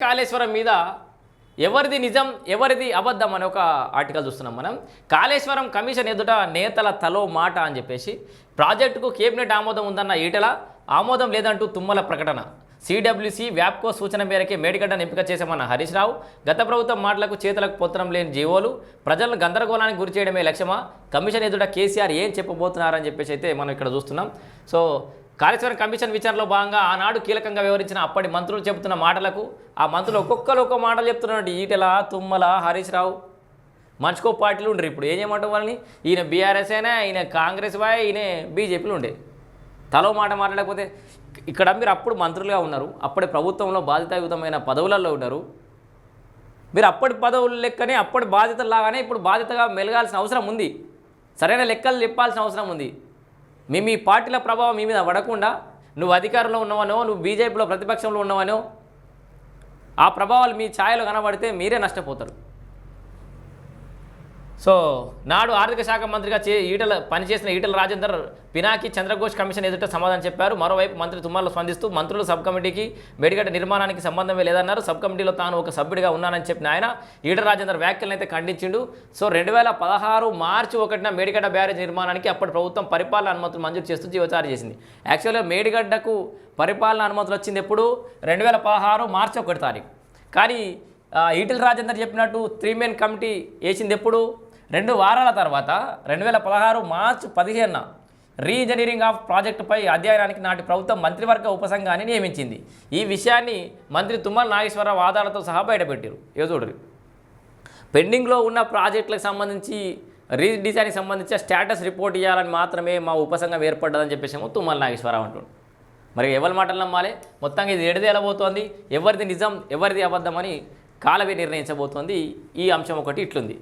కాళేశ్వరం మీద ఎవరిది నిజం ఎవరిది అబద్ధం అనే ఒక ఆర్టికల్ చూస్తున్నాం మనం. కాళేశ్వరం కమిషన్ ఎదుట నేతల తలో మాట అని చెప్పేసి ప్రాజెక్టుకు కేబినెట్ ఆమోదం ఉందన్న ఈటెల, ఆమోదం లేదంటూ తుమ్మల ప్రకటన. సిడబ్ల్యూసి వ్యాప్కో సూచన మేరకే మేడిగడ్డను ఎంపిక చేశామన్న హరీష్ రావు. గత ప్రభుత్వం మాటలకు చేతులకు పొత్తనం లేని జీవోలు ప్రజలను గందరగోళానికి గురి చేయడమే లక్ష్యమా? కమిషన్ ఎదుట కేసీఆర్ ఏం చెప్పబోతున్నారని చెప్పేసి అయితే మనం ఇక్కడ చూస్తున్నాం. సో కాళేశ్వరం కమిషన్ విచారణలో భాగంగా ఆనాడు కీలకంగా వ్యవహరించిన అప్పటి మంత్రులు చెబుతున్న మాటలకు ఆ మంత్రులు ఒక్కొక్కరు ఒక్కో మాటలు చెప్తున్నట్టు ఈటెల, తుమ్మల, హరీష్ రావు మనిషికో పార్టీలు ఉండరు. ఇప్పుడు ఏం చేయమంటారు వాళ్ళని? ఈయన బీఆర్ఎస్ అయినా, ఈయన కాంగ్రెస్ బాయ్, ఈయన బీజేపీలు ఉండే. తలో మాట మాట్లాడకపోతే ఇక్కడ మీరు అప్పుడు మంత్రులుగా ఉన్నారు, అప్పటి ప్రభుత్వంలో బాధ్యతాయుతమైన పదవులలో ఉన్నారు. మీరు అప్పటి పదవుల లెక్కనే అప్పటి బాధ్యతలాగానే ఇప్పుడు బాధ్యతగా మెలగాల్సిన అవసరం ఉంది. సరైన లెక్కలు చెప్పాల్సిన అవసరం ఉంది. మీ పార్టీల ప్రభావం మీ మీద పడకుండా నువ్వు అధికారంలో ఉన్నవనో, నువ్వు బీజేపీలో ప్రతిపక్షంలో ఉన్నవనో ఆ ప్రభావాలు మీ ఛాయలో కనబడితే మీరే నష్టపోతారు. సో నాడు ఆర్థిక శాఖ మంత్రిగా పనిచేసిన ఈటెల రాజేందర్ పినాకి చంద్రఘోష్ కమిషన్ ఎదుట సమాధానం చెప్పారు. మరోవైపు మంత్రి తుమ్మల స్పందిస్తూ మంత్రులు సబ్ కమిటీకి మేడిగడ్డ నిర్మాణానికి సంబంధమే లేదన్నారు. సబ్ కమిటీలో తాను ఒక సభ్యుడిగా ఉన్నానని చెప్పిన ఆయన ఈటెల రాజేందర్ వ్యాఖ్యలను అయితే ఖండించిండు. సో 2016 మార్చి 1న మేడిగడ్డ బ్యారేజ్ నిర్మాణానికి అప్పటి ప్రభుత్వం పరిపాలన అనుమతులు మంజూరు చేస్తూ జీవోచారి చేసింది. యాక్చువల్గా మేడిగడ్డకు పరిపాలన అనుమతులు వచ్చింది ఎప్పుడు? 2016 మార్చి 1 తారీఖు. కానీ ఈటెల రాజేందర్ చెప్పినట్టు 3 మెన్ కమిటీ వేసింది ఎప్పుడు? 2 వారాల తర్వాత 2016 మార్చి 15న రీఇంజనీరింగ్ ఆఫ్ ప్రాజెక్టుపై అధ్యయనానికి నాటి ప్రభుత్వం మంత్రివర్గ ఉపసంఘాన్ని నియమించింది. ఈ విషయాన్ని మంత్రి తుమ్మల నాగేశ్వరరావు ఆధారాలతో సహా బయటపెట్టారు. చూడండి, పెండింగ్లో ఉన్న ప్రాజెక్టులకు సంబంధించి రీడిజైన్కి సంబంధించి స్టేటస్ రిపోర్ట్ ఇవ్వాలని మాత్రమే మా ఉపసంఘం ఏర్పడ్డదని చెప్పేసి తుమ్మల నాగేశ్వరరావు అంటున్నాడు. మరి ఎవరి మాటలు నమ్మాలి? మొత్తంగా ఇది ఎడదేలబోతోంది. ఎవరిది నిజం ఎవరిది అబద్ధం అని కాలమే నిర్ణయించబోతోంది. ఈ అంశం ఒకటి ఇట్లుంది.